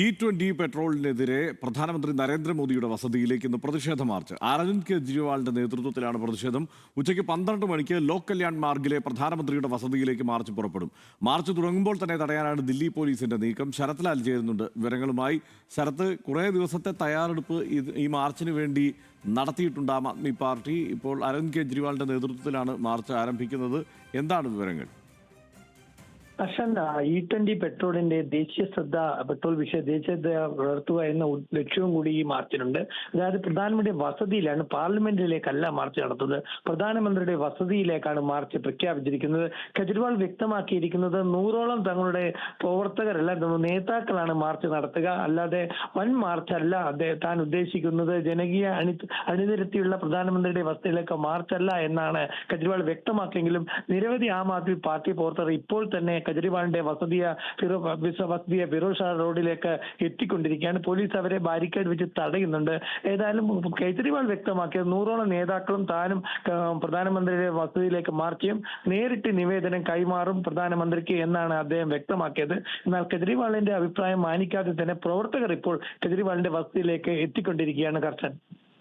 E20 പെട്രോളിനെതിരെ പ്രധാനമന്ത്രി നരേന്ദ്രമോദിയുടെ വസതിയിലേക്ക് ഇന്ന് പ്രതിഷേധ മാർച്ച്. അരവിന്ദ് കെജ്രിവാളിന്റെ നേതൃത്വത്തിലാണ് പ്രതിഷേധം. ഉച്ചയ്ക്ക് 12 മണിക്ക് ലോക് കല്യാൺ മാർഗിലെ പ്രധാനമന്ത്രിയുടെ വസതിയിലേക്ക് മാർച്ച് പുറപ്പെടും. മാർച്ച് തുടങ്ങുമ്പോൾ തന്നെ തടയാനാണ് ദില്ലി പോലീസിന്റെ നീക്കം. ശരത് ലാൽ ചേരുന്നുണ്ട് വിവരങ്ങളുമായി. ശരത്ത്, കുറേ ദിവസത്തെ തയ്യാറെടുപ്പ് ഈ മാർച്ചിന് വേണ്ടി നടത്തിയിട്ടുണ്ട് ആം ആദ്മി പാർട്ടി. ഇപ്പോൾ അരവിന്ദ് കെജ്രിവാളിന്റെ നേതൃത്വത്തിലാണ് മാർച്ച് ആരംഭിക്കുന്നത്. എന്താണ് വിവരങ്ങൾ? E20 പെട്രോളിന്റെ പെട്രോൾ ദേശീയ ശ്രദ്ധ വളർത്തുക എന്ന ലക്ഷ്യവും കൂടി ഈ മാർച്ചിനുണ്ട്. അതായത് പ്രധാനമന്ത്രി വസതിയിലാണ്, പാർലമെന്റിലേക്കല്ല മാർച്ച് നടത്തുന്നത്. പ്രധാനമന്ത്രിയുടെ വസതിയിലേക്കാണ് മാർച്ച് പ്രഖ്യാപിച്ചിരിക്കുന്നത്. കെജ്രിവാൾ വ്യക്തമാക്കിയിരിക്കുന്നത് 100ഓളം തങ്ങളുടെ പ്രവർത്തകരല്ല, നേതാക്കളാണ് മാർച്ച് നടത്തുക, അല്ലാതെ വൻ മാർച്ച് അല്ല താൻ ഉദ്ദേശിക്കുന്നത്. ജനകീയ അണിനിരത്തിയുള്ള പ്രധാനമന്ത്രിയുടെ വസതിയിലേക്ക് മാർച്ചല്ല എന്നാണ് കെജ്രിവാൾ വ്യക്തമാക്കിയെങ്കിലും നിരവധി ആം ആദ്മി പാർട്ടി പ്രവർത്തകർ ഇപ്പോൾ തന്നെ കെജ്രിവാളിന്റെ വസതിയ ഫിറോസ് ഷാ റോഡിലേക്ക് എത്തിക്കൊണ്ടിരിക്കുകയാണ്. പോലീസ് അവരെ ബാരിക്കേഡ് വെച്ച് തടയുന്നുണ്ട്. ഏതായാലും കെജ്രിവാൾ വ്യക്തമാക്കിയത് 100ഓളം നേതാക്കളും താനും പ്രധാനമന്ത്രിയുടെ വസതിയിലേക്ക് മാർച്ച് ചെയ്യും, നേരിട്ട് നിവേദനം കൈമാറും പ്രധാനമന്ത്രിക്ക് എന്നാണ് അദ്ദേഹം വ്യക്തമാക്കിയത്. എന്നാൽ കെജ്രിവാളിന്റെ അഭിപ്രായം മാനിക്കാതെ തന്നെ പ്രവർത്തകർ ഇപ്പോൾ കെജ്രിവാളിന്റെ വസതിയിലേക്ക് എത്തിക്കൊണ്ടിരിക്കുകയാണ്. കർഷൻ.